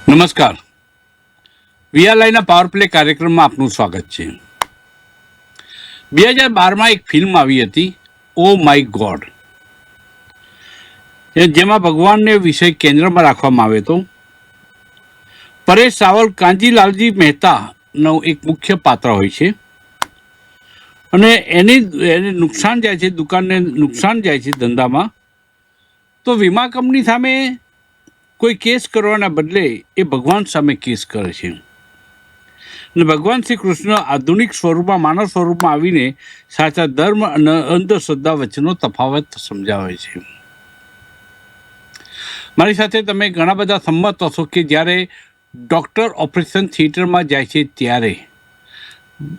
નમસ્કાર. વીઆરઆઈના power play કાર્યક્રમમાં આપનું સ્વાગત છે. 2012માં એક ફિલ્મ આવી હતી, ઓ માય ગોડ, જેમાં ભગવાનને વિષય કેન્દ્રમાં રાખવામાં આવ્યો હતો. પરેશ રાવલ કાંજીલાલજી મહેતાનો એક મુખ્ય પાત્ર હોય છે અને એને નુકસાન જાય છે, દુકાનને નુકસાન જાય છે ધંધામાં. તો વીમા કંપની સામે કોઈ કેસ કરવાના બદલે એ ભગવાન સામે કેસ કરે છે અને ભગવાન શ્રી કૃષ્ણ આધુનિક સ્વરૂપમાં, માનવ સ્વરૂપમાં આવીને સાચા ધર્મ અને અંધશ્રદ્ધા વચ્ચેનો તફાવત સમજાવે છે. મારી સાથે તમે ઘણા બધા સંમત હશો કે જ્યારે ડૉક્ટર ઓપરેશન થિયેટરમાં જાય છે ત્યારે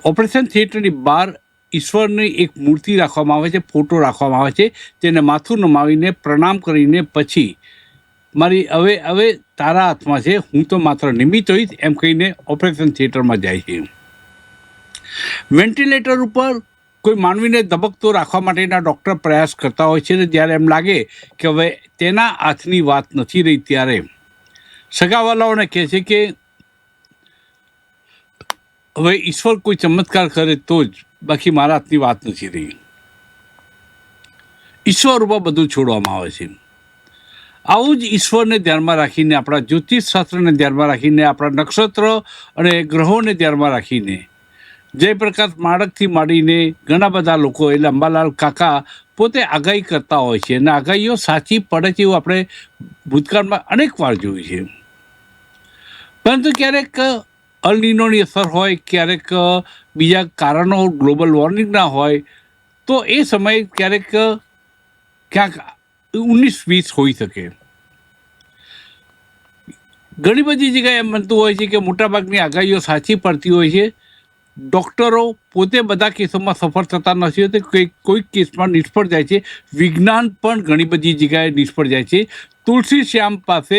ઓપરેશન થિયેટરની બહાર ઈશ્વરની એક મૂર્તિ રાખવામાં આવે છે, ફોટો રાખવામાં આવે છે, તેને માથું નમાવીને પ્રણામ કરીને પછી મારી હવે તારા હાથમાં છે, હું તો માત્ર નિમિત્ત હોઈશ એમ કહીને ઓપરેશન થિયેટરમાં જાય છે. વેન્ટિલેટર ઉપર કોઈ માનવીને ધબકતો રાખવા માટેના ડૉક્ટર પ્રયાસ કરતા હોય છે ને જ્યારે એમ લાગે કે હવે તેના હાથની વાત નથી રહી ત્યારે સગાવાલાઓને કહે છે કે હવે ઈશ્વર કોઈ ચમત્કાર કરે તો જ, બાકી મારા હાથની વાત નથી રહી. ઈશ્વર ઉપર બધું છોડવામાં આવે છે. આવું જ ઈશ્વરને ધ્યાનમાં રાખીને, આપણા જ્યોતિષશાસ્ત્રને ધ્યાનમાં રાખીને, આપણા નક્ષત્ર અને ગ્રહોને ધ્યાનમાં રાખીને જયપ્રકાશ માળકથી માંડીને ઘણા બધા લોકો, એટલે અંબાલાલ કાકા પોતે આગાહી કરતા હોય છે અને આગાહીઓ સાચી પડે છે એવું આપણે ભૂતકાળમાં અનેક વાર જોયું છે. પરંતુ ક્યારેક અલનીનોની અસર હોય, ક્યારેક બીજા કારણો ગ્લોબલ વોર્મિંગના હોય, તો એ સમયે ક્યારેક ક્યાંક 19-20 હોઈ શકે. ઘણી બધી જગ્યાએ એમ બનતું હોય છે કે મોટાભાગની આગાહીઓ સાચી પડતી હોય છે. ડૉક્ટરો પોતે બધા કેસોમાં સફળ થતા નથી હોતા, કોઈક કેસમાં નિષ્ફળ જાય છે. વિજ્ઞાન પણ ઘણી બધી જગ્યાએ નિષ્ફળ જાય છે. તુલસી શ્યામ પાસે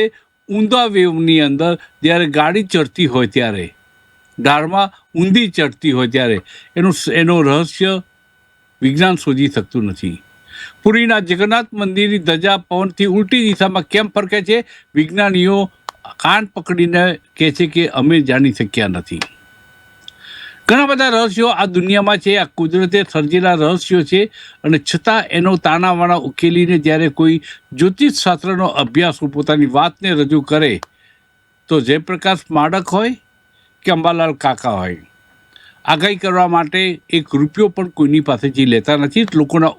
ઊંધા વેવની અંદર જ્યારે ગાડી ચડતી હોય ત્યારે, ઢાળમાં ઊંધી ચડતી હોય ત્યારે એનું રહસ્ય વિજ્ઞાન શોધી શકતું નથી. પુરીના જગન્નાથ મંદિરની ધજા પવનથી ઉલટી દિશામાં કેમ ફરકે છે, વિજ્ઞાનીઓ કાન પકડીને કહે છે કે અમે જાણી શક્યા નથી. ઘણા બધા રહસ્યો આ દુનિયામાં છે, આ કુદરતે સર્જેલા રહસ્યો છે અને છતાં એનો તાણાવાણા ઉકેલીને જ્યારે કોઈ જ્યોતિષશાસ્ત્રનો અભ્યાસ પોતાની વાતને રજૂ કરે તો જયપ્રકાશ માળક હોય કે અંબાલાલ કાકા હોય, આગાહી કરવા માટે એક રૂપિયો પણ કોઈની પાસેથી લેતા નથી. લોકોના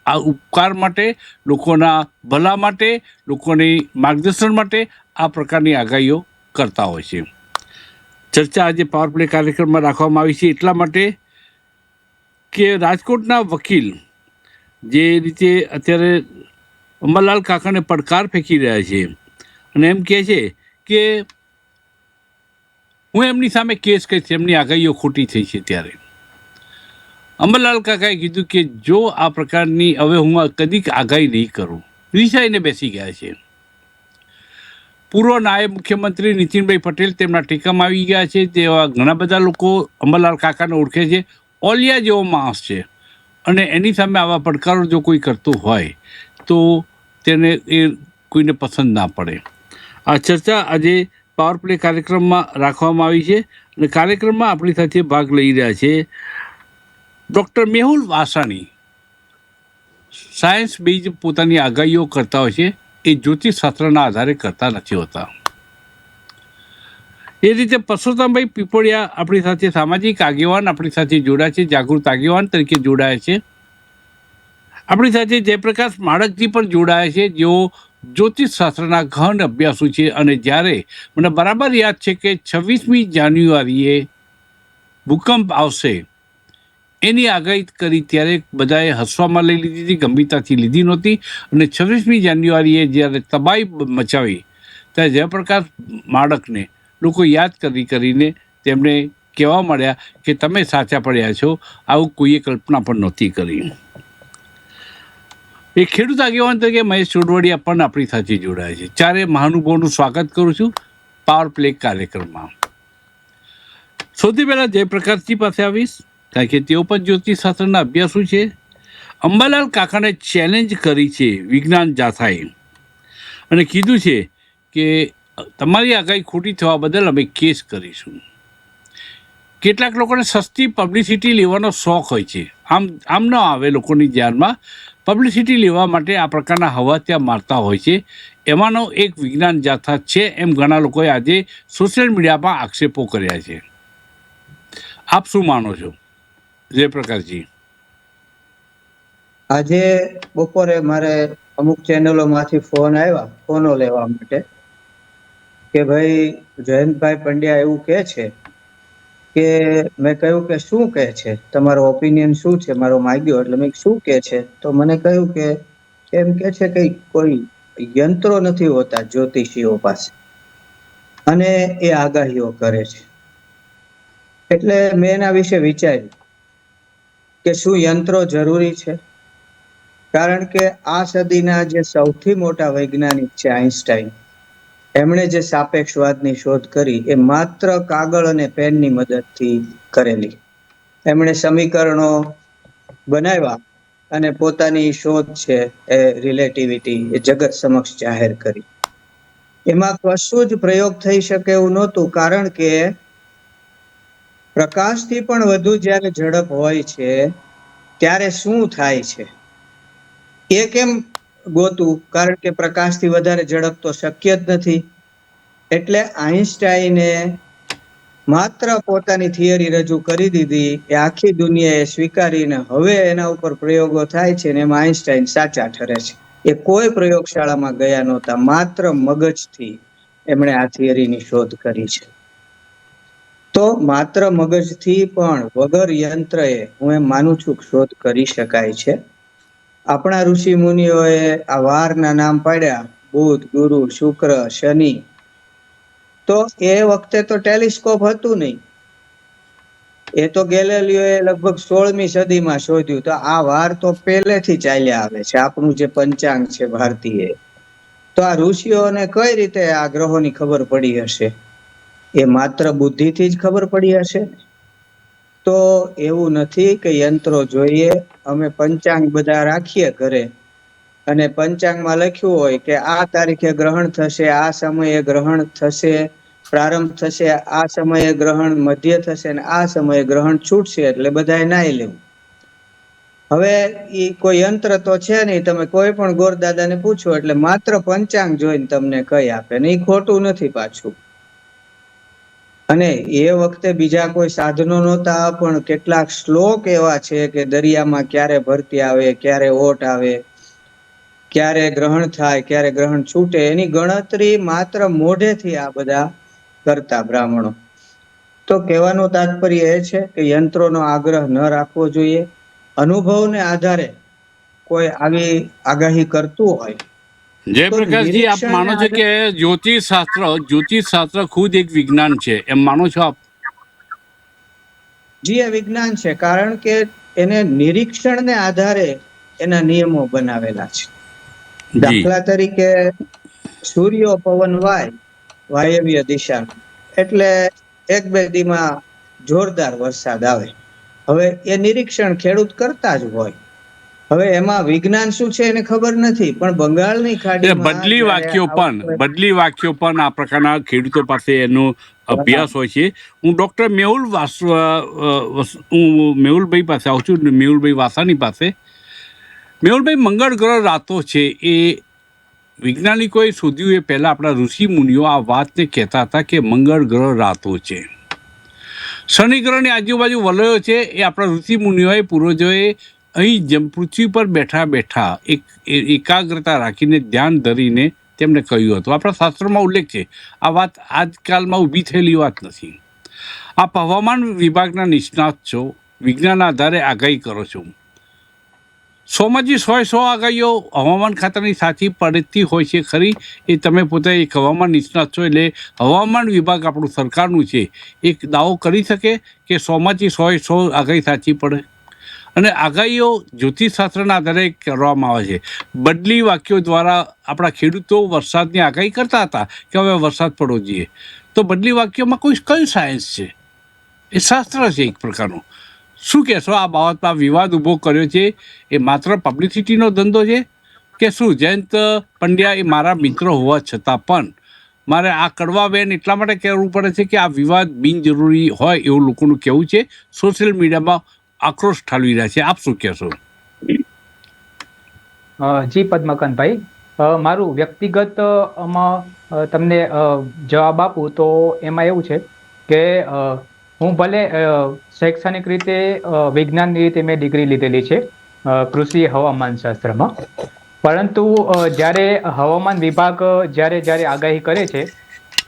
આ ઉપકાર માટે, લોકોના ભલા માટે, લોકોની માર્ગદર્શન માટે આ પ્રકારની આગાહીઓ કરતા હોય છે. ચર્ચા આજે પાવર પ્લે કાર્યક્રમમાં રાખવામાં આવી છે એટલા માટે કે રાજકોટના વકીલ જે રીતે અત્યારે અંબાલાલ કાકાને પડકાર ફેંકી રહ્યા છે અને એમ કહે છે કે હું એમની સામે કેસ કરીશ, એમની આગાહીઓ ખોટી થઈ છે, ત્યારે અંબાલાલ કાકાએ કીધું કે જો આ પ્રકારની હવે હું કદીક આગાહી નહીં કરું, રિસાઈને બેસી ગયા છે. પૂર્વ નાયબ મુખ્યમંત્રી નીતિનભાઈ પટેલ તેમના ટેકામાં આવી ગયા છે. તેવા ઘણા બધા લોકો અંબાલાલ કાકાને ઓળખે છે. ઓલિયા જેવો માણસ છે અને એની સામે આવા પડકારો જો કોઈ કરતું હોય તો તેને એ કોઈને પસંદ ના પડે. આ ચર્ચા આજે પાવર પ્લે કાર્યક્રમમાં રાખવામાં આવી છે અને કાર્યક્રમમાં આપણી સાથે ભાગ લઈ રહ્યા છે doctor Mehul Vasani. Science base પોતાની આગાહીઓ કરતા હોય છે, એ જ્યોતિષશાસ્ત્રના આધારે કરતા નથી હોતા. એ રીતે પરસોત્તમભાઈ પીપળિયા આપણી સાથે સામાજિક આગેવાન આપણી સાથે જોડાયા છે, જાગૃત આગેવાન તરીકે જોડાયા છે. આપણી સાથે જયપ્રકાશ માળકજી પણ જોડાયા છે, જેઓ જ્યોતિષશાસ્ત્રના ગહન અભ્યાસુ છે. અને જ્યારે મને બરાબર યાદ છે કે 26મી જાન્યુઆરીએ ભૂકંપ આવશે એની આગાહી કરી ત્યારે બધાએ હસવામાં લઈ લીધી હતી, ગંભીરતાથી લીધી નહોતી. અને 26મી જાન્યુઆરીએ જ્યારે તબાહી મચાવી ત્યારે જયપ્રકાશ માળકને લોકો યાદ કરીને તેમને કહેવા મળ્યા કે તમે સાચા પડ્યા છો, આવું કોઈએ કલ્પના પણ નહોતી કરી. એ ખેડૂત આગેવાન તરીકે મહેશ ચોડવડિયા પણ આપણી સાથે જોડાયા છે. ચારે મહાનુભાવોનું સ્વાગત કરું છું પાવર પ્લે કાર્યક્રમમાં. સૌથી પહેલાં જયપ્રકાશજી પાસે આવીશ, કારણ કે તેઓ પણ જ્યોતિષશાસ્ત્રના અભ્યાસુ છે. અંબાલાલ કાકાને ચેલેન્જ કરી છે વિજ્ઞાન જાથાએ અને કીધું છે કે તમારી આગાહી ખોટી થવા બદલ અમે કેસ કરીશું. કેટલાક લોકોને સસ્તી પબ્લિસિટી લેવાનો શોખ હોય છે. આમ ન આવે લોકોની ધ્યાનમાં. પબ્લિસિટી લેવા માટે આ પ્રકારના હવા ત્યાં મારતા હોય છે. એમાંનો એક વિજ્ઞાન જાથા છે એમ ઘણા લોકોએ આજે સોશિયલ મીડિયામાં આક્ષેપો કર્યા છે. આપ શું માનો છો જયપ્રકાશજી? આજે બપોરે મારે અમુક ચેનલોમાંથી ફોનો લેવા માટે કે ભાઈ જયંતભાઈ પંડ્યા એવું કહે છે કે મેં કહ્યું કે શું કહે છે, તમારો ઓપિનિયન શું છે, મારો માગ્યો એટલે મેં શું કહે છે, તો મને કહ્યું કે એમ કે છે કે કોઈ યંત્રો નથી હોતા જ્યોતિષીઓ પાસે અને એ આગાહીઓ કરે છે. એટલે મેં એના વિશે વિચાર્યું કે શું યંત્રો જરૂરી છે? કારણ કે આ સદીના જે સૌથી મોટા વૈજ્ઞાનિક છે આઈન્સ્ટાઈન, એમણે જે સાપેક્ષવાદની શોધ કરી એ માત્ર કાગળ અને પેનની મદદથી કરેલી. એમણે સમીકરણો બનાવ્યા અને પોતાની શોધ છે એ રિલેટિવિટી એ જગત સમક્ષ જાહેર કરી. એમાં કશું જ પ્રયોગ થઈ શકે એવું નહોતું, કારણ કે પ્રકાશથી પણ વધુ જ્યારે ઝડપ હોય છે ત્યારે શું થાય છે એ કેમ ગોતું? કારણ કે પ્રકાશથી વધારે ઝડપ તો શક્ય જ નથી. એટલે આઈન્સ્ટાઈને માત્ર પોતાની થિયરી રજૂ કરી દીધી, એ આખી દુનિયાએ સ્વીકારીને હવે એના ઉપર પ્રયોગો થાય છે ને એમાં આઈન્સ્ટાઈન સાચા ઠરે છે. એ કોઈ પ્રયોગશાળામાં ગયા નહોતા, માત્ર મગજથી એમણે આ થિયરીની શોધ કરી છે. તો માત્ર મગજથી પણ વગર યંત્રએ હું એમ માનું છું શોધ કરી શકાય છે. આપણા ઋષિ મુનિઓએ આ વારના નામ પાડ્યા, બુધ, ગુરુ, શુક્ર, શનિ. તો એ વખતે તો ટેલિસ્કોપ હતું નહીં. એ તો ગેલેલિયોએ લગભગ 16મી સદીમાં શોધ્યું. તો આ વાર તો પહેલેથી ચાલ્યા આવે છે, આપણું જે પંચાંગ છે ભારતીય. તો આ ઋષિઓને કઈ રીતે આ ગ્રહોની ખબર પડી હશે? એ માત્ર બુદ્ધિથી જ ખબર પડી હશે? તો એવું નથી કે યંત્રો જોઈએ. અમે પંચાંગ બધા રાખીએ ઘરે અને પંચાંગમાં લખ્યું હોય કે આ તારીખે ગ્રહણ થશે, આ સમયે ગ્રહણ થશે, પ્રારંભ થશે, આ સમયે ગ્રહણ મધ્ય થશે અને આ સમયે ગ્રહણ છૂટશે, એટલે બધાએ નાઈ લેવું. હવે એ કોઈ યંત્ર તો છે નહીં. તમે કોઈ પણ ગોરદાદાને પૂછો એટલે માત્ર પંચાંગ જોઈને તમને કહી આપે ને એ ખોટું નથી પાછું. અને એ વખતે બીજા કોઈ સાધનો નહોતા, પણ કેટલાક શ્લોક એવા છે કે દરિયામાં ક્યારે ભરતી આવે, ક્યારે ઓટ આવે, ક્યારે ગ્રહણ થાય, ક્યારે ગ્રહણ છૂટે, એની ગણતરી માત્ર મોઢેથી આ બધા કરતા બ્રાહ્મણો. તો કહેવાનું તાત્પર્ય એ છે કે યંત્રોનો આગ્રહ ન રાખવો જોઈએ. અનુભવને આધારે કોઈ આવી આગાહી કરતું હોય. જયપ્રકાશજી, આપ માનો છો કે જ્યોતિષશાસ્ત્ર ખુદ એક વિજ્ઞાન છે, એમ માનો છો આપ? જી, એ વિજ્ઞાન છે, કારણ કે એને નિરીક્ષણને આધારે એના નિયમો બનાવેલા છે. દાખલા તરીકે સૂર્યો પવન વાયવ્ય દિશા, એટલે 1-2 દીમાં જોરદાર વરસાદ આવે. હવે એ નિરીક્ષણ ખેડૂત કરતા જ હોય. હવે એમાં વિજ્ઞાન શું છે એને ખબર નથી, પણ બંગાળની ખાડીમાં બદલી વાક્યો પણ આ પ્રકારના ખેડૂતો પાસે એનો અભ્યાસ હોય છે. હું ડૉક્ટર મેહુલભાઈ પાસે આવું છું, મેહુલભાઈ વાસાની પાસે. મેહુલભાઈ, મંગળ ગ્રહ રાતો છે એ વૈજ્ઞાનિકોએ શોધ્યું એ પહેલાં આપણા ઋષિ મુનિઓ આ વાતને કહેતા હતા કે મંગળ ગ્રહ રાતો છે. શનિ ગ્રહની આજુબાજુ વલયો છે એ આપણા ઋષિ મુનિઓએ, પૂર્વજોએ અહીં જેમ પૃથ્વી પર બેઠા બેઠા એક એકાગ્રતા રાખીને ધ્યાન ધરીને તેમણે કહ્યું હતું. આપણા શાસ્ત્રોમાં ઉલ્લેખ છે. આ વાત આજકાલમાં ઊભી થયેલી વાત નથી. આપ હવામાન વિભાગના નિષ્ણાત છો, વિજ્ઞાનના આધારે આગાહી કરો છો. 100માંથી 100 આગાહીઓ હવામાન ખાતાની સાચી પડતી હોય છે ખરી? એ તમે પોતે એક હવામાન નિષ્ણાત છો, એટલે હવામાન વિભાગ આપણું સરકારનું છે, એક દાવો કરી શકે કે 100માંથી 100 આગાહી સાચી પડે? અને આગાહીઓ જ્યોતિષશાસ્ત્રના આધારે કરવામાં આવે છે. બદલી વાક્યો દ્વારા આપણા ખેડૂતો વરસાદની આગાહી કરતા હતા કે હવે વરસાદ પડવો જોઈએ. તો બદલી વાક્યોમાં કયું સાયન્સ છે? એ શાસ્ત્ર છે એક પ્રકારનું. શું કહેશો આ બાબતમાં? વિવાદ ઊભો કર્યો છે એ માત્ર પબ્લિસિટીનો ધંધો છે કે શું? જયંત પંડ્યા એ મારા મિત્ર હોવા છતાં પણ મારે આ કડવા બેન એટલા માટે કહેવું પડે છે કે આ વિવાદ બિનજરૂરી હોય એવું લોકોનું કહેવું છે. સોશિયલ મીડિયામાં આક્રોશ ઠાલવી રહ્યા છે. આપ શું કહેશો? જી પદ્મકાંતભાઈ, મારું વ્યક્તિગત તમને જવાબ આપું તો એમાં એવું છે કે હું ભલે શૈક્ષણિક રીતે વિજ્ઞાનની રીતે મેં ડિગ્રી લીધેલી છે કૃષિ હવામાન શાસ્ત્રમાં, પરંતુ જ્યારે હવામાન વિભાગ જ્યારે આગાહી કરે છે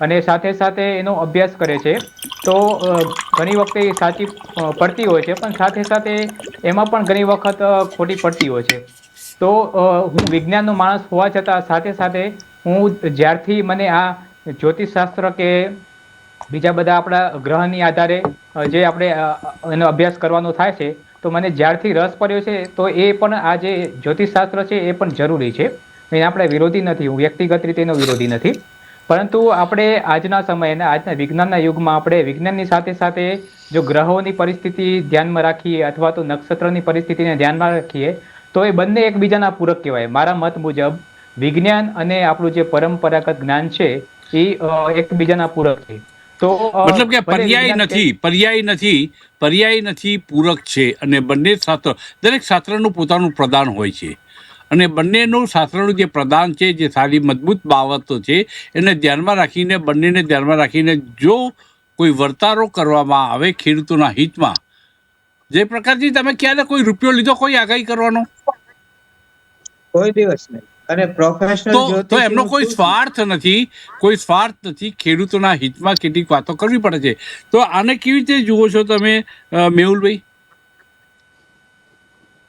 અને સાથે સાથે એનો અભ્યાસ કરે છે તો ઘણી વખતે એ સાચી પડતી હોય છે, પણ સાથે સાથે એમાં પણ ઘણી વખત ખોટી પડતી હોય છે. તો હું વિજ્ઞાનનો માણસ હોવા છતાં સાથે સાથે હું જ્યારથી મને આ જ્યોતિષશાસ્ત્ર કે બીજા બધા આપણા ગ્રહની આધારે જે આપણે એનો અભ્યાસ કરવાનો થાય છે, તો મને જ્યારથી રસ પડ્યો છે તો એ પણ આ જે જ્યોતિષશાસ્ત્ર છે એ પણ જરૂરી છે. એ આપણે વિરોધી નથી, હું વ્યક્તિગત રીતે એનો વિરોધી નથી, પરંતુ આપણે આજના સમયે અને આજના વિજ્ઞાનના યુગમાં આપણે વિજ્ઞાનની સાથે સાથે જો ગ્રહોની પરિસ્થિતિ ધ્યાનમાં રાખીએ અથવા તો નક્ષત્રની પરિસ્થિતિને ધ્યાનમાં રાખીએ તો એ બંને એકબીજાના પૂરક કહેવાય. મારા મત મુજબ વિજ્ઞાન અને આપણું જે પરંપરાગત જ્ઞાન છે એ એકબીજાના પૂરક છે. તો મતલબ કે પર્યાય નથી, પૂરક છે. અને બંને શાસ્ત્ર, દરેક શાસ્ત્રનું પોતાનું પ્રદાન હોય છે અને બંનેનું શાસ્ત્રનું જે પ્રદાન છે, જે સારી મજબૂત બાબતો છે, એને ધ્યાનમાં રાખીને, બંનેને ધ્યાનમાં રાખીને જો કોઈ વર્તારો કરવામાં આવે ખેડૂતોના હિતમાં, જે પ્રકારથી તમે ક્યારે કોઈ રૂપિયો લીધો કોઈ આગાહી કરવાનો? કોઈ દિવસ નહીં. અને પ્રોફેશનલ તો એમનો કોઈ સ્વાર્થ નથી. ખેડૂતોના હિતમાં કેટલીક વાતો કરવી પડે છે. તો આને કેવી રીતે જુઓ છો તમે, મેહુલભાઈ?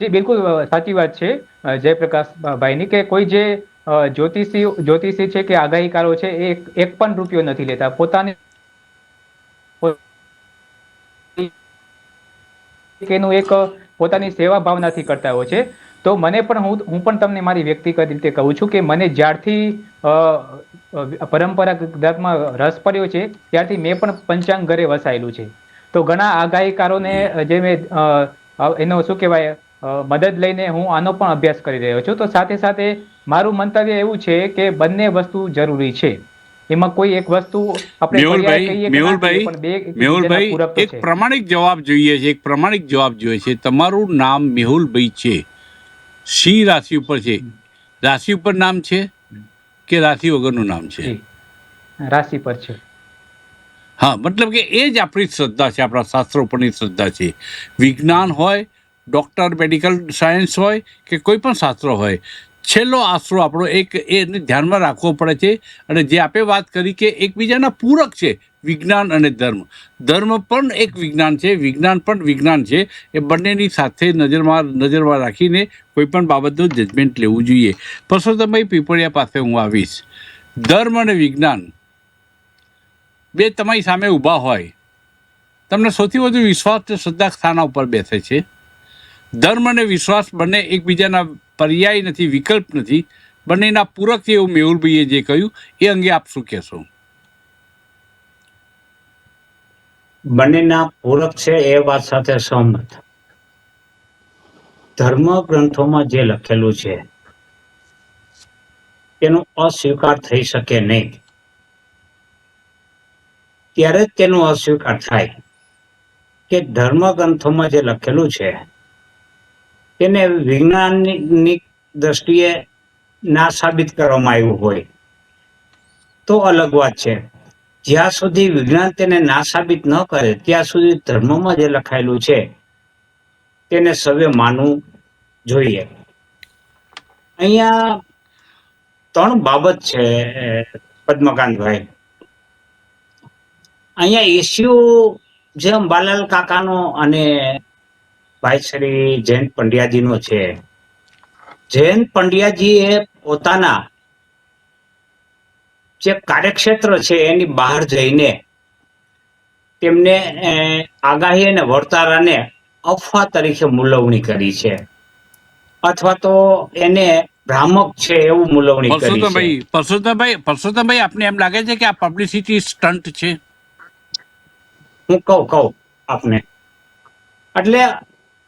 જી બિલકુલ સાચી વાત છે જયપ્રકાશભાઈની, કે કોઈ જે જ્યોતિષી છે કે આગાહીકારો છે એ એક પણ રૂપિયો નથી લેતા, પોતાની એનું એક પોતાની સેવા ભાવનાથી કરતા હોય છે. તો મને પણ હું પણ તમને મારી વ્યક્તિગત રીતે કહું છું કે મને જ્યારથી પરંપરાગતમાં રસ પડ્યો છે ત્યારથી મેં પણ પંચાંગ ઘરે વસાયેલું છે. તો ઘણા આગાહીકારોને જે મેં એનો શું કહેવાય મદદ લઈને હું આનો પણ અભ્યાસ કરી રહ્યો છું. તો સાથે સાથે મારું મંતવ્ય એવું છે કે બંને વસ્તુ જરૂરી છે. એમાં કોઈ એક વસ્તુ આપણે મેહુલભાઈ એક પ્રામાણિક જવાબ જોઈએ છે. તમારું નામ મેહુલભાઈ છે, શી રાશિ ઉપર છે? રાશિ ઉપર નામ છે કે રાશિ વગરનું નામ છે? રાશિ પર છે. હા, મતલબ કે એ જ આપણી શ્રદ્ધા છે, આપણા શાસ્ત્રો પરની શ્રદ્ધા છે. વિજ્ઞાન હોય, ડૉક્ટર, મેડિકલ સાયન્સ હોય કે કોઈ પણ શાસ્ત્ર હોય, છેલ્લો આશરો આપણો એને ધ્યાનમાં રાખવો પડે છે. અને જે આપે વાત કરી કે એકબીજાના પૂરક છે વિજ્ઞાન અને ધર્મ. ધર્મ પણ એક વિજ્ઞાન છે, વિજ્ઞાન પણ વિજ્ઞાન છે. એ બંનેની સાથે નજરમાં રાખીને કોઈ પણ બાબતનું જજમેન્ટ લેવું જોઈએ. પરસોત્તમભાઈ પીપળિયા પાસે હું આવીશ. ધર્મ અને વિજ્ઞાન બે તમારી સામે ઊભા હોય, તમને સૌથી વધુ વિશ્વાસ અને શ્રદ્ધા સ્થાન ઉપર બેસે છે. ધર્મ અને વિશ્વાસ બંને એકબીજાના પર્યાય નથી, વિકલ્પ નથી, બંનેના પૂરક છે એવું મેહુલભાઈએ જે કહ્યું એ અંગે આપ શું કહેશો? બંનેના પૂરક છે એ વાત સાથે સહમત. ધર્મ ગ્રંથોમાં જે લખેલું છે તેનો અસ્વીકાર થઈ શકે નહીં. ત્યારે જ તેનો અસ્વીકાર થાય કે ધર્મ ગ્રંથોમાં જે લખેલું છે તેને વિજ્ઞાનની દ્રષ્ટિએ ના સાબિત કરવામાં આવ્યું હોય તો અલગ વાત છે. જ્યાં સુધી વિજ્ઞાન તેને ના સાબિત ન કરે ત્યાં સુધી ધર્મમાં જે લખાયેલું છે તેને સૌએ માનવું જોઈએ. અહીંયા 3 બાબત છે પદ્મકાંતભાઈ. અહીંયા ઇસ્યુ જે અંબાલાલ કાકાનો અને ભાઈ શ્રી જયંત પંડ્યાજીનો છે. જયંત પંડ્યાજીએ પોતાના જે કાર્યક્ષેત્ર છે એની બહાર જઈને તેમને આગાહી અને વર્તારાને અફવા તરીકે મૂલવણી કરી છે, અથવા તો એને ભ્રામક છે એવું મૂલવણી કરી છે. પરસોત્તમભાઈ, આપને એમ લાગે છે કે આ પબ્લિસિટી સ્ટન્ટ છે? હું કહું આપને, એટલે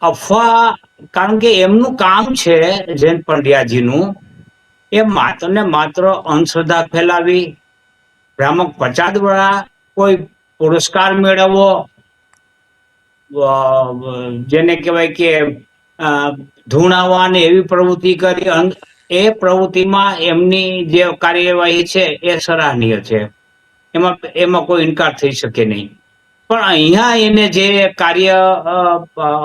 અફવા, કારણ કે એમનું કામ છે જયંત પંડ્યાજીનું એ માત્ર ને માત્ર અંધશ્રદ્ધા ફેલાવી, ભ્રામક પછાત વાળા કોઈ પુરસ્કાર મેળવવો, જેને કહેવાય કે ધૂણાવવા ને એવી પ્રવૃત્તિ કરી, એ પ્રવૃત્તિમાં એમની જે કાર્યવાહી છે એ સરાહનીય છે, એમાં કોઈ ઇનકાર થઈ શકે નહીં. પણ અહીંયા એને જે કાર્ય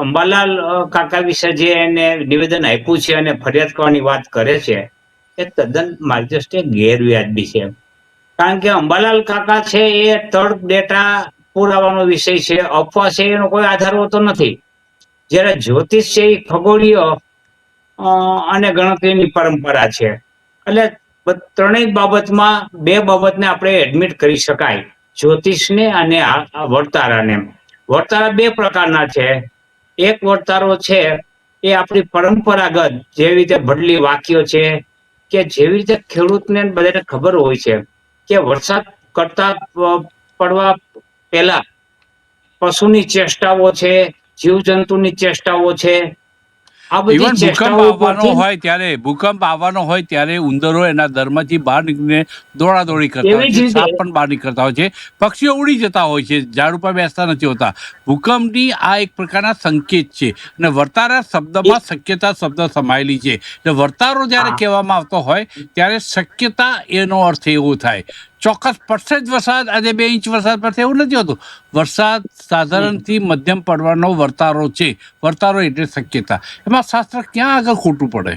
અંબાલાલ કાકા વિશે જે એને નિવેદન આપ્યું છે અને ફરિયાદ કરવાની વાત કરે છે, એ તદ્દન મારી દ્રષ્ટિએ ગેરવ્યાજબી છે. કારણ કે અંબાલાલ કાકા છે એ તર્ક ડેટા પુરાવાનો વિષય છે, અફવા છે એનો કોઈ આધાર હોતો નથી. જ્યારે જ્યોતિષ છે એ ખગોળીય અને ગણતરીની પરંપરા છે. એટલે ત્રણેય બાબતમાં બે બાબતને આપણે એડમિટ કરી શકાય, જ્યોતિષને અને વર્તારાને. વર્તારા બે પ્રકારના છે. એક વર્તારો છે એ આપણી પરંપરાગત, જેવી રીતે ભડલી વાક્યો છે, કે જેવી રીતે ખેડૂતને બધાને ખબર હોય છે કે વરસાદ કરતા પડવા પહેલા પશુની ચેષ્ટાઓ છે, જીવજંતુની ચેષ્ટાઓ છે, આ બધી ઇવન ભૂકંપ ચેષ્ટાઓ આવવાનો પરથી હોય ત્યારે, ભૂકંપ આવવાનો હોય ત્યારે ઉંદરો એના દરમાંથી બહાર નીકળીને દોડાદોડી કરતા હોય એવી જ છે, રીતે સાપ પણ બહાર નીકળતા હોય છે, પક્ષીઓ ઉડી જતા હોય છે, ઝાડ ઉપર બેસતા નથી હોતા. ભૂકંપની આ એક પ્રકારના સંકેત છે, અને વર્તારા શબ્દમાં શક્યતા શબ્દ સમાયેલી છે. એટલે વર્તારો જ્યારે હા. કહેવામાં આવતો હોય ત્યારે શક્યતા એનો અર્થ એવો થાય. ચોક્કસ પડશે જ વરસાદ, આજે 2 ઇંચ વરસાદ પડશે એવું નથી હોતું. વરસાદ સાધારણથી મધ્યમ પડવાનો વર્તારો છે. વર્તારો એટલે શક્યતા. એમાં શાસ્ત્ર ક્યાં આગળ ખોટું પડે?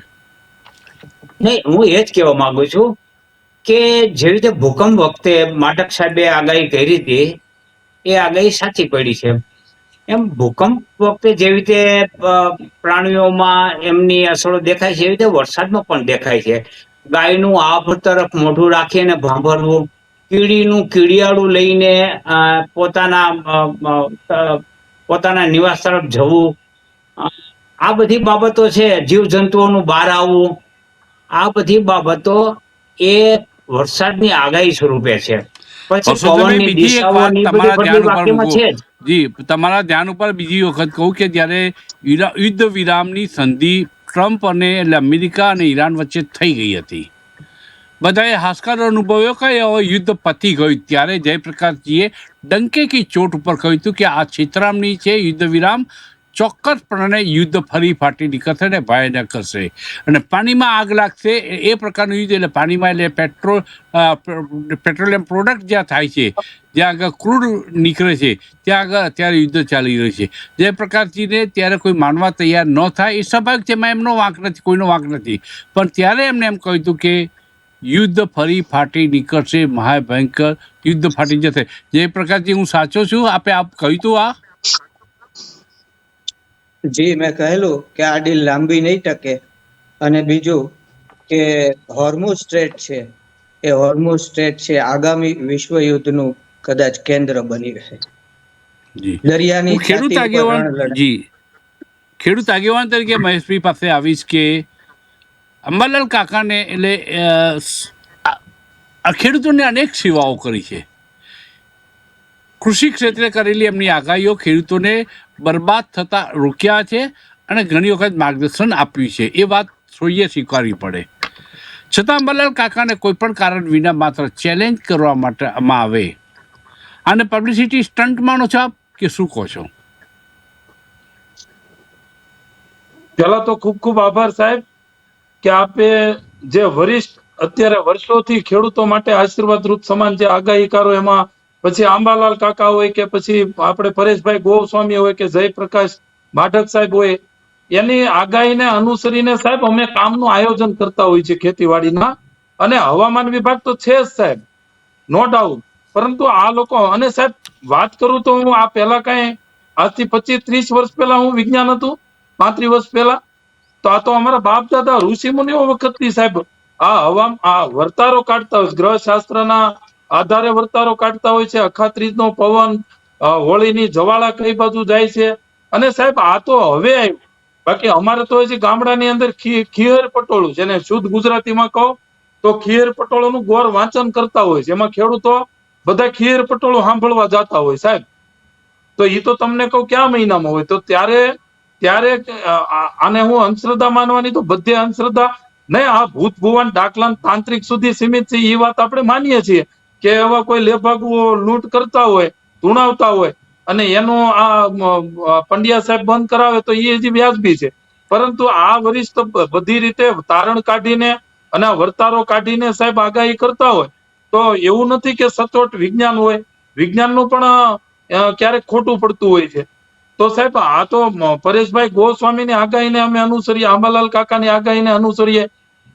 નહીં, હું એ જ કહેવા માંગુ છું કે જેવી રીતે ભૂકંપ વખતે માટક સાહેબે આગાહી કરી હતી, એ આગાહી સાચી પડી છે. એમ ભૂકંપ વખતે જેવી રીતે પ્રાણીઓમાં એમની અસરો દેખાય છે, એવી રીતે વરસાદમાં પણ દેખાય છે. ગાયનું આભ તરફ મોઢું રાખીને ભાંભરવું, કીડીનું કીડિયાળું લઈને પોતાના નિવાસ તરફ જવું, આ બધી બાબતો છે. જીવજંતુઓનું બહાર આવવું, આ બધી બાબતો એ વરસાદની આગાહી સ્વરૂપે છે. પછી પરસોત્તમભાઈ, પવનની બીજી એક વાત દિશાઓની બધી તમારા બધી ધ્યાન ઉપર વાક્યમાં મૂકો. છે જ. જી, તમારા ધ્યાન ઉપર બીજી વખત કહું કે જ્યારે યુદ્ધ વિરામની સંધિ ટ્રમ્પ અને એટલે અમેરિકા અને ઈરાન વચ્ચે થઈ ગઈ હતી, બધાએ હાશકાર અનુભવ્યો કે હવે યુદ્ધ પતી ગયું. ત્યારે જયપ્રકાશજીએ ડંકે કી ચોટ ઉપર કહ્યું હતું કે આ છેતરામણી છે, યુદ્ધ વિરામ ચોક્કસપણે યુદ્ધ ફરી ફાટી નીકળશે ને ભયાનક કરશે, અને પાણીમાં આગ લાગશે. એ પ્રકારનું યુદ્ધ એટલે પાણીમાં એટલે પેટ્રોલિયમ પ્રોડક્ટ જ્યાં થાય છે, જ્યાં આગળ ક્રૂડ નીકળે છે, ત્યાં આગળ અત્યારે યુદ્ધ ચાલી રહ્યું છે. જયપ્રકાશજીને ત્યારે કોઈ માનવા તૈયાર ન થાય, એ સ્વાભાવિક છે, એમાં એમનો વાંક નથી, કોઈનો વાંક નથી. પણ ત્યારે એમને એમ કહ્યું હતું કે યુદ્ધ ફરી ફાટી નીકળશે, મહાભયંકર યુદ્ધ ફાટી જશે. જયપ્રકાશજી, હું સાચો છું? આપ કહ્યું હતું આ? જી, મેં કહેલું કે આ ડીલ લાંબી નહીં ટકે. અને બીજું કે હોર્મુઝ સ્ટ્રેટ છે, એ હોર્મુઝ સ્ટ્રેટ છે આગામી વિશ્વ યુદ્ધનું કદાચ કેન્દ્ર બની રહે. જી, દરિયાની હું ખેડૂત છાતી ઉપર આગેવાન, રણ લડાય. જી, ખેડૂત આગેવાન તરીકે મહેશભાઈ પાસે આવીશ કે અંબાલાલ કાકાને એટલે આ ખેડૂતોને અનેક સેવાઓ કરી છે. કૃષિ ક્ષેત્રે કરેલી એમની આગાહીઓ ખેડૂતોને બરબાદ થતા રોક્યા છે અને ઘણી વખત માર્ગદર્શન આપ્યું છે. એ વાત સોઈએ સ્વીકારવી પડે. છતાં અંબાલાલ કાકાને કોઈ પણ કારણ વિના માત્ર ચેલેન્જ કરવા માટે આવે, આને પબ્લિસિટી સ્ટન્ટ માનો છો આપ કે શું કહો છો? પહેલા તો ખૂબ ખૂબ આભાર સાહેબ કે આપે જે વરિષ્ઠ અત્યારે વર્ષોથી ખેડૂતો માટે આશીર્વાદરૂપ સમાન જે આગાહીકારો, એમાં પછી આંબાલાલ કાકા હોય કે પછી આપણે પરેશભાઈ ગોસ્વામી હોય કે જયપ્રકાશ માઢક સાહેબ હોય, એની આગાહીને અનુસરીને સાહેબ અમે કામનું આયોજન કરતા હોય છે ખેતીવાડીના. અને હવામાન વિભાગ તો છે જ સાહેબ, નો ડાઉટ. પરંતુ આ લોકો, અને સાહેબ વાત કરું તો હું આ પહેલા કઈ આજથી 25-30 વર્ષ પહેલા હું વિજ્ઞાન હતું, 35 વર્ષ પહેલા, તો આ તો અમારા બાપ દાદા ઋષિ મુનિઓ વખતથી સાહેબ આ વર્તારો કાઢતા હોય, ગ્રહ શાસ્ત્રના આધારે વર્તારો કાઢતા હોય છે. અખાત્રીજનો પવન, હોળીની જવાળા કઈ બાજુ જાય છે. અને સાહેબ આ તો હવે આવ્યું. બાકી અમારે તો હજી ગામડાની અંદર ખીયર પટોળું, જેને શુદ્ધ ગુજરાતીમાં કહો તો ખીયર પટોળું ગોર વાંચન કરતા હોય છે. એમાં ખેડૂતો બધા ખીયર પટોળું સાંભળવા જતા હોય સાહેબ. તો એ તો તમને કહું કયા મહિનામાં હોય. તો ત્યારે આને હું અંધશ્રદ્ધા માનવાની તો બધે અંધશ્રદ્ધા નહીં. આ ભૂત ભુવન ડાકલાન તાંત્રિક સુધી સીમિત છે એ વાત આપણે માનીએ છીએ, કે એવા કોઈ લેભાગુઓ લૂંટ કરતા હોય, ધૂણાવતા હોય અને એનો પંડ્યા સાહેબ બંધ કરાવે તો એ હજી વ્યાજબી છે. પરંતુ આ વરિષ્ઠ બધી રીતે તારણ કાઢીને અને વર્તારો કાઢીને સાહેબ આગાહી કરતા હોય તો એવું નથી કે સચોટ વિજ્ઞાન હોય, વિજ્ઞાનનું પણ ક્યારેક ખોટું પડતું હોય છે. તો સાહેબ આ તો પરેશભાઈ ગોસ્વામીની આગાહીને અમે અનુસરીએ, આંબાલાલ કાકાની આગાહીને અનુસરીએ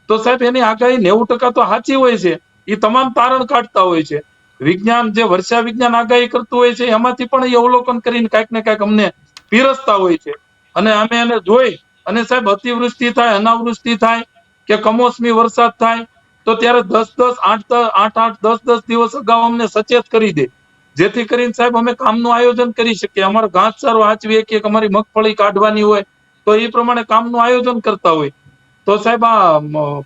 તો સાહેબ એની આગાહી 90% તો સાચી હોય છે. એ તમામ તારણ કાઢતા હોય છે. વિજ્ઞાન જે વર્ષા વિજ્ઞાન આગાહી કરતું હોય છે એમાંથી પણ એ અવલોકન કરીને કાંઈક ને કાંઈક અમને પીરસતા હોય છે અને અમે એને જોઈ અને સાહેબ અતિવૃષ્ટિ થાય, અનાવૃષ્ટિ થાય કે કમોસમી વરસાદ થાય તો ત્યારે 8-8 દિવસ અગાઉ અમને સચેત કરી દે, જેથી કરીને સાહેબ અમે કામનું આયોજન કરી શકીએ. અમારો ઘાસચારો વાંચવીએ કે અમારી મગફળી કાઢવાની હોય તો એ પ્રમાણે કામનું આયોજન કરતા હોય. તો સાહેબ આ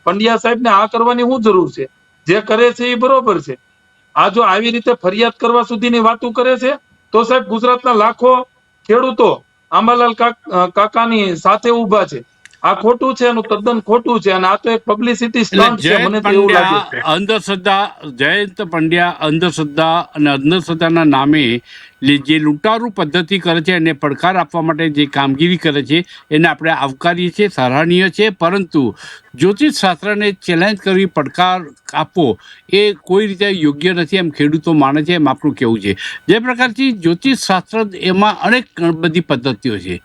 પંડ્યા સાહેબને આ કરવાની શું જરૂર છે? જે કરે છે એ બરોબર છે. આ જો આવી રીતે ફરિયાદ કરવા સુધીની વાતો કરે છે તો સાહેબ ગુજરાતના લાખો ખેડૂતો આંબાલાલ કાકાની સાથે ઉભા છે. આ ખોટું છે, એનું તદ્દન ખોટું છે અને આ તો એક પબ્લિસિટી એટલે સ્ટન્ટ છે, મને જયંત તો એવું લાગે છે. પંડ્યા અંધશ્રદ્ધા, જયંત પંડ્યા અંધશ્રદ્ધા અને અંધશ્રદ્ધાના નામે જે લૂંટારૂ પદ્ધતિ કરે છે એને પડકાર આપવા માટે જે કામગીરી કરે છે એને આપણે આવકારીએ છીએ, સરાહનીય છે. પરંતુ જ્યોતિષ શાસ્ત્રને ચેલેન્જ કરવી, પડકાર આપવો એ કોઈ રીતે યોગ્ય નથી એમ ખેડૂતો માને છે, એમ આપણું કહેવું છે. જે પ્રકારથી જ્યોતિષ શાસ્ત્ર એમાં અનેક બધી પદ્ધતિઓ છે.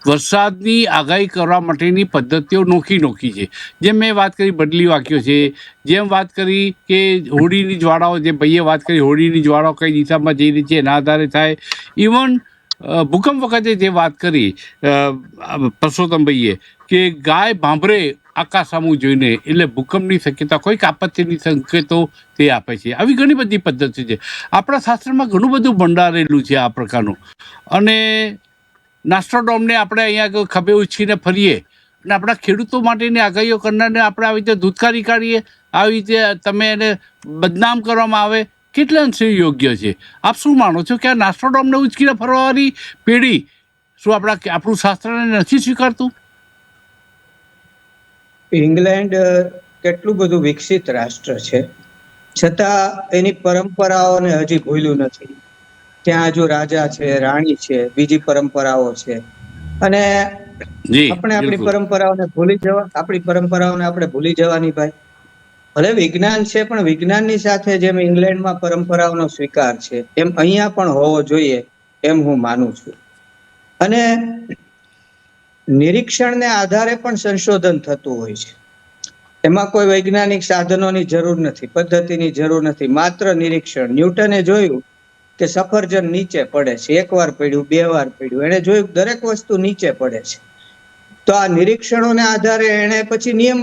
વરસાદની આગાહી કરવા માટેની પદ્ધતિઓ નોખી છે. જેમ મેં વાત કરી બદલી વાક્યો છે, જેમ વાત કરી કે હોળીની જ્વાળાઓ, જે ભાઈએ વાત કરી હોળીની જ્વાળાઓ કઈ દિશામાં જઈ રહી છે એના આધારે થાય. ઇવન ભૂકંપ વખતે જે વાત કરી પરસોત્તમભાઈએ કે ગાય ભાંભરે આકાશ સામું જોઈને, એટલે ભૂકંપની શક્યતા, કોઈક આપત્તિની સંકેતો તે આપે છે. આવી ઘણી બધી પદ્ધતિ છે. આપણા શાસ્ત્રમાં ઘણું બધું ભંડારેલું છે આ પ્રકારનું. અને નાસ્ટ્રોડોમને આપણે અહીંયા ખભે ઉછીને ફરીએ અને આપણા ખેડૂતો માટેની આગાહીઓ કરનારને આપણે આવી રીતે ધૂતકારી કાઢીએ, આવી રીતે તમે એને બદનામ કરવામાં આવે, કેટલા અંશે યોગ્ય છે? આપ શું માનો છો કે આ નાસ્ટ્રોડોમને ઉચકીને ફરવાની પેઢી શું આપણું શાસ્ત્રને નથી સ્વીકારતું? ઇંગ્લેન્ડ કેટલું બધું વિકસિત રાષ્ટ્ર છે, છતાં એની પરંપરાઓને હજી ભૂલ્યું નથી. ત્યાં હજુ રાજા છે, રાણી છે, બીજી પરંપરાઓ છે અને આપણે આપણી પરંપરાઓને ભૂલી જવાની ભાઈ. ભલે વિજ્ઞાન છે પણ વિજ્ઞાનની સાથે જેમ ઇંગ્લેન્ડમાં પરંપરાઓનો સ્વીકાર છે એમ અહીંયા પણ હોવો જોઈએ એમ હું માનું છું. અને નિરીક્ષણને આધારે પણ સંશોધન થતું હોય છે. એમાં કોઈ વૈજ્ઞાનિક સાધનોની જરૂર નથી, પદ્ધતિની જરૂર નથી, માત્ર નિરીક્ષણ. ન્યૂટને જોયું કે સફરજન નીચે પડે છે, 1 વાર પડ્યું, 2 વાર પડ્યું, એને જોયું દરેક વસ્તુ નીચે પડે છે. તો આ નિરીક્ષણોને આધારે એને પછી નિયમ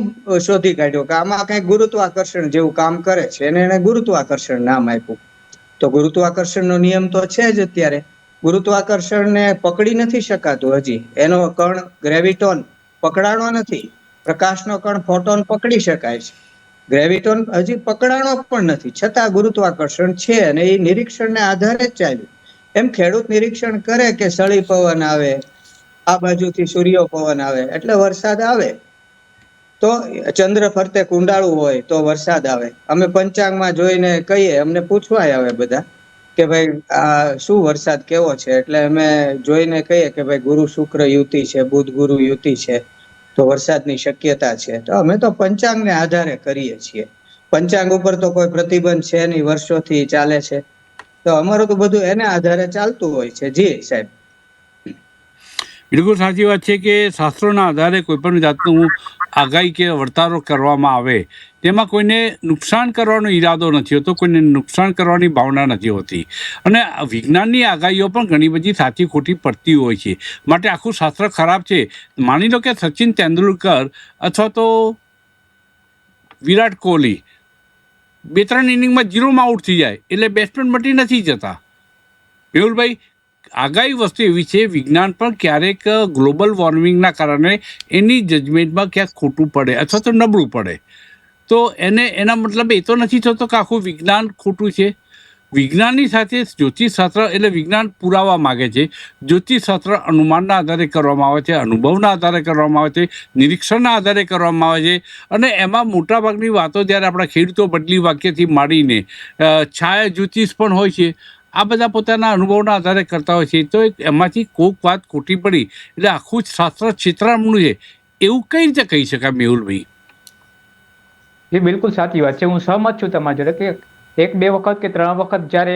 શોધી કાઢ્યો કે આમાં કઈ ગુરુત્વાકર્ષણ જેવું કામ કરે છે, એને ગુરુત્વાકર્ષણ નામ આપ્યું. તો ગુરુત્વાકર્ષણનો નિયમ તો છે જ અત્યારે. ગુરુત્વાકર્ષણને પકડી નથી શકાતું હજી. એનો કણ ગ્રેવિટોન પકડાણો નથી. પ્રકાશનો કણ ફોટોન પકડી શકાય છે, ગ્રેવિટોન હજી પકડાણો પણ નથી, છતાં ગુરુત્વાકર્ષણ છે અને એ નિરીક્ષણને આધારે જ ચાલ્યું. એમ ખેડૂત નિરીક્ષણ કરે કે સળી પવન આવે, આ બાજુથી સૂર્ય પવન આવે એટલે વરસાદ આવે, તો ચંદ્ર ફરતે કુંડાળું હોય તો વરસાદ આવે. અમે પંચાંગમાં જોઈને કહીએ, અમને પૂછવા આવે બધા કે ભાઈ આ શું વરસાદ કેવો છે, એટલે અમે જોઈને કહીએ કે ભાઈ ગુરુ શુક્ર યુતિ છે, બુધ ગુરુ યુતિ છે, તો વરસાદની શક્યતા છે. તો અમે તો પંચાંગને આધારે કરીએ છીએ. પંચાંગ ઉપર તો કોઈ પ્રતિબંધ છે નહીં, વર્ષોથી ચાલે છે. તો અમારું તો બધું એને આધારે ચાલતું હોય છે. જી સાહેબ, બિલકુલ સાચી વાત છે કે શાસ્ત્રોના આધારે કોઈ પણ જાતનું આગાહી કે વર્તારો કરવામાં આવે તેમાં કોઈને નુકસાન કરવાનો ઈરાદો નથી હોતો, કોઈને નુકસાન કરવાની ભાવના નથી હોતી. અને વિજ્ઞાનની આગાહીઓ પણ ઘણી બધી સાચી ખોટી પડતી હોય છે. માટે આખું શાસ્ત્ર ખરાબ છે. માની લો કે સચિન તેંડુલકર અથવા તો વિરાટ કોહલી 2-3 ઇનિંગમાં 0માં આઉટ થઈ જાય એટલે બેટ્સમેન મટી નથી જતા. મેહુલભાઈ, આગાહી વસ્તુ એવી છે, વિજ્ઞાન પણ ક્યારેક ગ્લોબલ વોર્મિંગના કારણે એની જજમેન્ટમાં ક્યાંક ખોટું પડે અથવા તો નબળું પડે, તો એના મતલબ એ તો નથી થતો કે આખું વિજ્ઞાન ખોટું છે. વિજ્ઞાનની સાથે જ્યોતિષશાસ્ત્ર એટલે વિજ્ઞાન પુરાવા માગે છે, જ્યોતિષશાસ્ત્ર અનુમાનના આધારે કરવામાં આવે છે, અનુભવના આધારે કરવામાં આવે છે, નિરીક્ષણના આધારે કરવામાં આવે છે. અને એમાં મોટાભાગની વાતો જ્યારે આપણા ખેડૂતો બદલી વાક્યથી માંડીને છાયા જ્યોતિષ પણ હોય છે, આ બધા પોતાના અનુભવના આધારે કરતા હોય છે. તો એમાંથી કોઈક વાત ખોટી પડી એટલે આખું જ શાસ્ત્ર છેતરામણું છે એવું કઈ રીતે કહી શકાય મેહુલભાઈ? એ બિલકુલ સાચી વાત છે. હું સહમત છું તમારી જોડે કે 1-2 વખત કે 3 વખત જ્યારે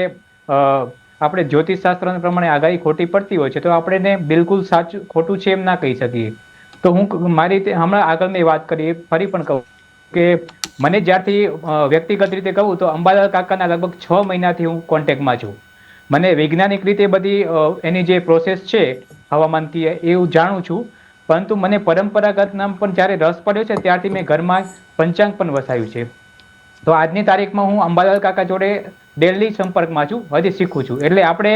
આપણે જ્યોતિષશાસ્ત્ર પ્રમાણે આગાહી ખોટી પડતી હોય છે તો આપણે એને બિલકુલ સાચું ખોટું છે એમ ના કહી શકીએ. તો હું મારી રીતે હમણાં આગળની વાત કરી ફરી પણ કહું કે મને જ્યારથી વ્યક્તિગત રીતે કહું તો અંબાલાલ કાકાના લગભગ 6 મહિનાથી હું કોન્ટેક્ટમાં છું. મને વૈજ્ઞાનિક રીતે બધી એની જે પ્રોસેસ છે હવામાનથી એ હું જાણું છું, પરંતુ મને પરંપરાગત નામ પણ જ્યારે રસ પડ્યો છે ત્યારથી મેં ઘરમાં પંચાંગ પણ વસાવ્યું છે. તો આજની તારીખમાં હું અંબાલાલ કાકા જોડે ડેલી સંપર્કમાં છું, હજી શીખું છું. એટલે આપણે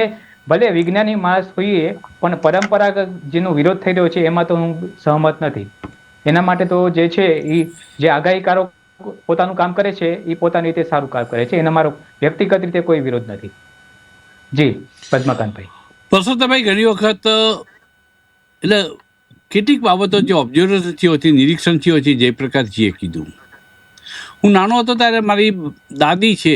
ભલે વિજ્ઞાની માણસ હોઈએ પણ પરંપરાગત જેનો વિરોધ થઈ રહ્યો છે એમાં તો હું સહમત નથી. એના માટે તો જે છે એ જે આગાહીકારો પોતાનું કામ કરે છે એ પોતાની રીતે સારું કામ કરે છે, એના મારો વ્યક્તિગત રીતે કોઈ વિરોધ નથી. જી પદ્મકાંતભાઈ. પરસોત્તમભાઈ, ઘણી વખત એટલે કેટલીક બાબતો જે ઓબ્ઝર્વેશનથી હોય છે, નિરીક્ષણથી હોય છે, જયપ્રકાશજીએ કીધું. હું નાનો હતો ત્યારે મારી દાદી છે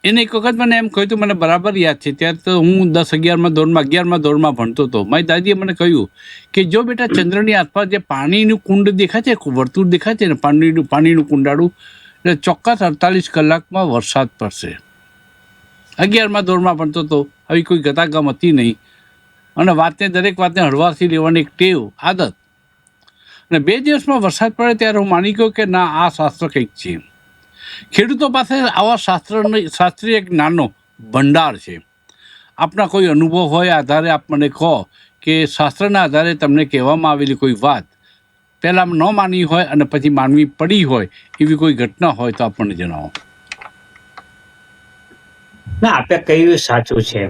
એને એક વખત મને એમ કહ્યું હતું, મને બરાબર યાદ છે, ત્યારે તો હું 11મા ધોરણમાં ભણતો હતો. મારી દાદીએ મને કહ્યું કે જો બેટા ચંદ્રની આસપાસ જે પાણીનું કુંડ દેખાય છે, વર્તુળ દેખાય છે ને પાણીનું કુંડાળું, એટલે ચોક્કસ 48 કલાકમાં વરસાદ પડશે. 11મા ધોરણમાં ભણતો હતો, આવી કોઈ ગતાગમ હતી નહીં અને દરેક વાતને હળવાશથી લેવાની એક ટેવ, આદત. અને 2 દિવસમાં વરસાદ પડે ત્યારે હું માની ગયો કે ના, આ શાસ્ત્ર કંઈક છે. ખેડૂતો પાસે આવા શાસ્ત્રીય જ્ઞાનનો ભંડાર છે. આપના કોઈ અનુભવ હોય આધારે આપ મને કહો કે શાસ્ત્રના આધારે તમને કહેવામાં આવેલી કોઈ વાત પહેલાં ન માની હોય અને પછી માનવી પડી હોય એવી કોઈ ઘટના હોય તો આપણને જણાવો. ના, આપણે કહ્યું સાચું છે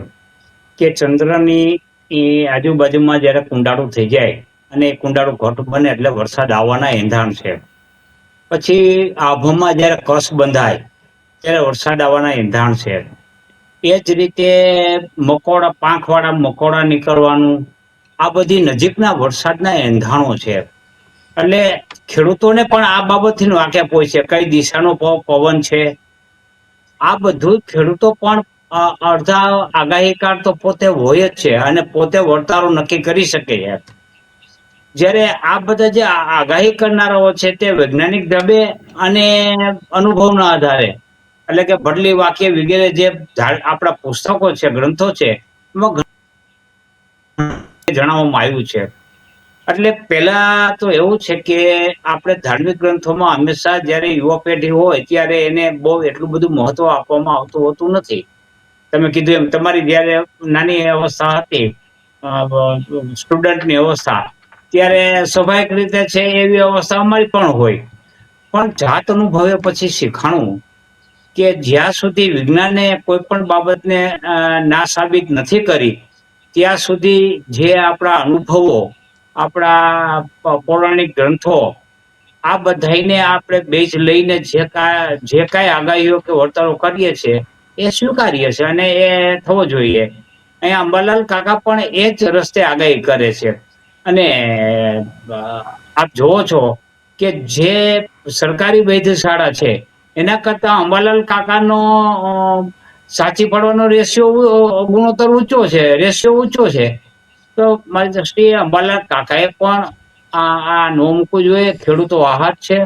કે ચંદ્રની એ આજુબાજુમાં જયારે કુંડાળું થઈ જાય અને એ કુંડાળું ઘટ બને એટલે વરસાદ આવવાના એંધાણ છે. પછી આભામાં જયારે કસ બંધાય ત્યારે વરસાદ આવવાના એંધાણ છે. એ જ રીતે મકોડા, પાંખવાળા મકોડા નીકળવાનું, આ બધી નજીકના વરસાદના એંધાણો છે. એટલે ખેડૂતોને પણ આ બાબતથી વાકેફ હોય છે, કઈ દિશાનો પવન છે. આ બધું ખેડૂતો પણ અડધા આગાહીકાર તો પોતે હોય જ છે અને પોતે વર્તારો નક્કી કરી શકે છે. જ્યારે આ બધા જે આગાહી કરનારાઓ છે તે વૈજ્ઞાનિક ઢબે અને અનુભવના આધારે, એટલે કે બદલી વાક્ય વગેરે જે આપણા પુસ્તકો છે, ગ્રંથો છે, એમાં જણાવવામાં આવ્યું છે. એટલે પહેલા તો એવું છે કે આપણે ધાર્મિક ગ્રંથોમાં હંમેશા જ્યારે યુવા પેઢી હોય ત્યારે એને બહુ એટલું બધું મહત્વ આપવામાં આવતું હોતું નથી. તમે કીધું એમ તમારી જયારે નાની અવસ્થા હતી, સ્ટુડન્ટની અવસ્થા, ત્યારે સ્વાભાવિક રીતે છે એવી અવસ્થા અમારી પણ હોય. પણ જાત અનુભવે પછી શીખાણું કે જ્યાં સુધી વિજ્ઞાને કોઈ પણ બાબતને ના સાબિત નથી કરી ત્યાં સુધી જે આપણા અનુભવો, આપણા પૌરાણિક ગ્રંથો, આ બધાને આપણે બેઝ લઈને જે કાંઈ આગાહીઓ કે વર્તારો કરીએ છીએ એ સ્વીકારીએ છીએ અને એ થવો જોઈએ. અહીંયા અંબાલાલ કાકા પણ એ જ રસ્તે આગાહી કરે છે. અને આપ જોવો છો કે જે સરકારી વૈદ્યશાળા છે એના કરતા અંબાલાલ કાકાનો સાચી પડવાનો ગુણોત્તર ઊંચો છે, રેશિયો ઊંચો છે. તો મારી દ્રષ્ટિએ અંબાલાલ કાકાએ પણ આ નો મૂકવું જોઈએ. ખેડૂતો આહાર છે,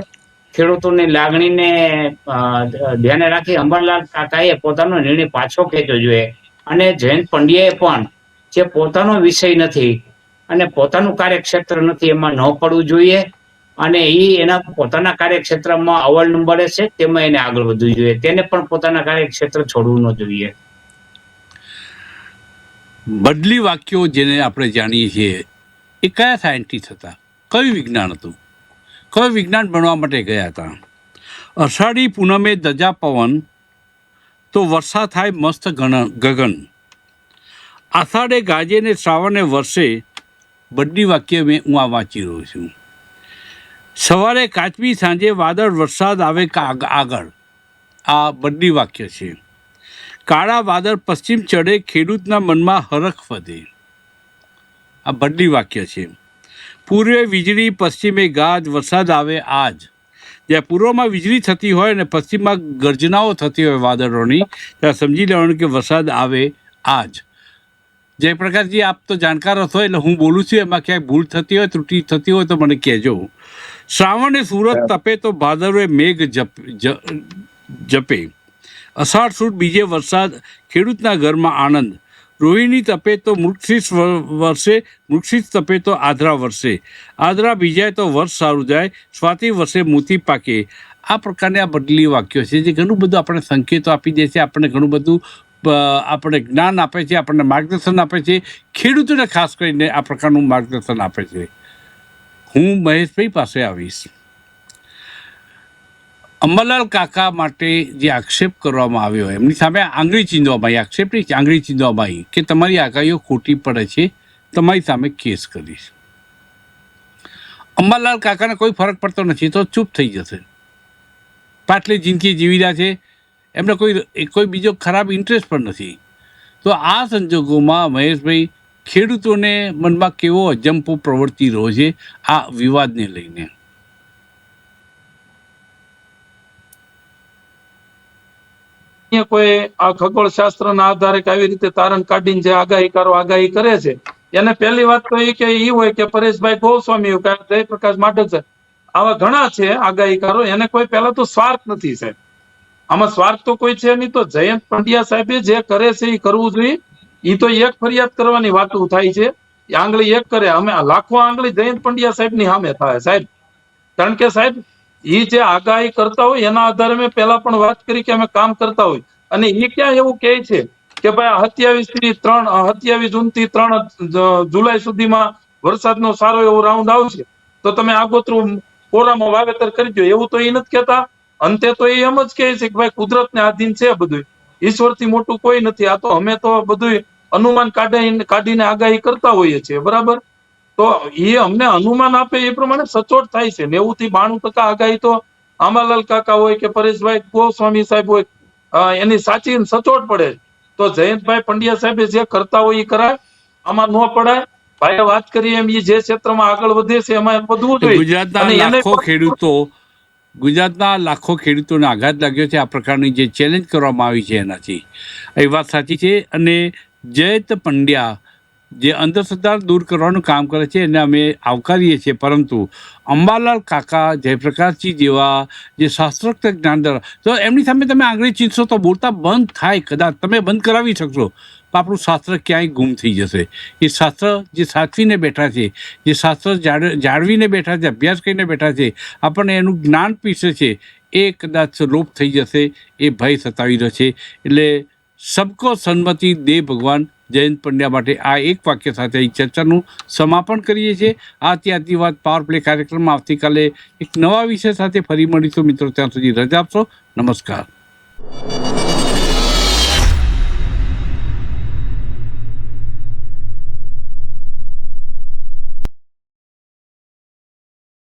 ખેડૂતોની લાગણીને ધ્યાને રાખી અંબાલાલ કાકાએ પોતાનો નિર્ણય પાછો ખેંચવો જોઈએ. અને જયંત પંડ્યાએ પણ જે પોતાનો વિષય નથી અને પોતાનું કાર્યક્ષેત્ર નથી એમાં ન પડવું જોઈએ અને એના પોતાના કાર્યક્ષેત્રમાં અવ્વલ નંબરે છે તેમાં એને આગળ વધવું જોઈએ. તેને પણ પોતાના કાર્યક્ષેત્ર છોડવું ન જોઈએ. બદલી વાક્યો જેને આપણે જાણીએ છીએ એ કયા સાયન્ટિસ્ટ હતા, કયું વિજ્ઞાન હતું, કયું વિજ્ઞાન ભણવા માટે ગયા હતા? અષાઢી પૂનમે દજા પવન તો વર્ષા થાય મસ્ત ગગન, આષાઢે ગાજે ને શ્રાવણે વર્ષે. બદલી વાક્ય હું આ વાંચી રહ્યો છું. સવારે કાચવી, સાંજે વાદળ, વરસાદ આવે આગળ. આ બદલી વાક્ય છે. કાળા વાદળ પશ્ચિમ ચડે, ખેડૂતના મનમાં હરખ વધે. આ બદલી વાક્ય છે. પૂર્વે વીજળી, પશ્ચિમે ગાજ, વરસાદ આવે આજ. જ્યાં પૂર્વમાં વીજળી થતી હોય અને પશ્ચિમમાં ગર્જનાઓ થતી હોય વાદળોની, ત્યાં સમજી લેવાનું કે વરસાદ આવે આજ. જયપ્રકાશજી, આપ તો જાણકાર હશો, એટલે હું બોલું છું, એમાં ક્યાંય ભૂલ થતી હોય, ત્રુટિ થતી હોય તો મને કહેજો. શ્રાવણે સુરત તપે તો ભાદરવે મેઘ જપે. અષાઢ સુદ બીજે વરસાદ, ખેડૂતના ઘરમાં આનંદ. રોહિણી તપે તો મૃગશીર્ષ વર્ષે, મૃગશીર્ષ તપે તો આદ્રા વર્ષે. આદ્રા ભીજાય તો વર્ષ સારું જાય, સ્વાતિ વર્ષે મોતી પાકે. આ પ્રકારની આ બદલી વાક્યો છે જે ઘણું બધું આપણે સંકેતો આપી દે છે, આપણને ઘણું બધું આપણે જ્ઞાન આપે છે, આપણને માર્ગદર્શન આપે છે. ખેડૂતોને ખાસ કરીને આ પ્રકારનું માર્ગદર્શન આપે છે. હું મહેશભાઈ પાસે આવીશ. અંબાલાલ કાકા માટે જે આક્ષેપ કરવામાં આવ્યો એમની સામે આંગળી ચીંધવામાં આવી, આક્ષેપ નહીં, આંગળી ચીંધવામાં આવી કે તમારી આગાહીઓ ખોટી પડે છે, તમારી સામે કેસ કરીશ. અંબાલાલ કાકાને કોઈ ફરક પડતો નથી, તો ચૂપ થઈ જશે. પાટલી જિંદગી જીવી રહ્યા છે, એમને કોઈ બીજો ખરાબ ઇન્ટરેસ્ટ પણ નથી. તો આ સંજોગોમાં મહેશભાઈ, ખેડૂતોને મનમાં કેવો અજંપો પ્રવર્તી રહ્યો છે આ વિવાદને લઈને? કોઈ આ ખગોળશાસ્ત્રના આધારે આવી રીતે તારણ કાઢીને જે આગાહીકારો આગાહી કરે છે, એને પહેલી વાત તો એ કે એ હોય કે પરેશભાઈ ગોસ્વામી, જયપ્રકાશ માઢક, આવા ઘણા છે આગાહીકારો. એને કોઈ પહેલા તો સ્વાર્થ નથી સાહેબ, આમાં સ્વાર્થ તો કોઈ છે નહીં. તો જયંત પંડ્યા સાહેબે જે કરે છે એ કરવું જોઈએ. એ તો એક ફરિયાદ કરવાની વાતો થાય છે, આંગળી એક કરે, અમે લાખો આંગળી જયંત પંડ્યા સાહેબ ની સામે થાય સાહેબ. કારણ કે સાહેબ એ જે આગાહી કરતા હોય એના આધારે મેં પહેલા પણ વાત કરી કે અમે કામ કરતા હોય, અને એ ક્યાં એવું કહે છે કે ભાઈ 27 જૂન થી 3 જુલાઈ સુધીમાં વરસાદનો સારો એવો રાઉન્ડ આવશે, તો તમે આગોતરું કોરામાં વાવેતર કરી દો. એવું તો એ નથી કહેતા. અંતે તો એ એમ જ કહે છે કે ભાઈ કુદરતને આધીન છે બધું, ઈશ્વરથી મોટું કોઈ નથી. આ તો અમે તો બધું અનુમાન કાઢીને આગાહી કરતા હોઈએ છીએ, બરાબર. તો એ અમને અનુમાન આપે એ પ્રમાણે સચોટ થાય છે. 90 થી 92% આગાહી તો આંબાલાલ કાકા હોય કે પરેશભાઈ ગોસ્વામી સાહેબ હોય, એની સાચી સચોટ પડે. તો જયંતભાઈ પંડ્યા સાહેબે જે કરતા હોય એ કરાય, આમાં ન પડાય. ભાઈએ વાત કરી એમ એ જે ક્ષેત્રમાં આગળ વધે છે એમાં વધવું જોઈએ. ગુજરાતના લાખો ખેડૂતોને આઘાત લાગ્યો છે આ પ્રકારની જે ચેલેન્જ કરવામાં આવી છે એનાથી. એ વાત સાચી છે. અને જયંત પંડ્યા જે અંધશ્રદ્ધા દૂર કરવાનું કામ કરે છે એને અમે આવકારીએ છીએ, પરંતુ અંબાલાલ કાકા, જયપ્રકાશજી જેવા જે શાસ્ત્રોક્ત જ્ઞાન ધરાવે, તો એમની સામે તમે આંગળી ચીંધશો તો બોલતા બંધ થાય. કદાચ તમે બંધ કરાવી શકશો, તો આપણું શાસ્ત્ર ક્યાંય ગુમ થઈ જશે. એ શાસ્ત્ર જે સાચવીને બેઠા છે, જે શાસ્ત્ર જાળવીને બેઠા છે, અભ્યાસ કરીને બેઠા છે, આપણને એનું જ્ઞાન પીસે છે, એ કદાચ લોપ થઈ જશે, એ ભય સતાવી રહ્યો છે. એટલે સબકો સન્મતિ દે ભગવાન. જયંત પંડ્યા માટે આ એક વાક્ય સાથે એ ચર્ચાનું સમાપન કરીએ છીએ. આ ત્યાંથી વાત પાવર પ્લે કાર્યક્રમમાં આવતીકાલે એક નવા વિષય સાથે ફરી મળીશું મિત્રો. ત્યાં સુધી રજા આપશો. નમસ્કાર.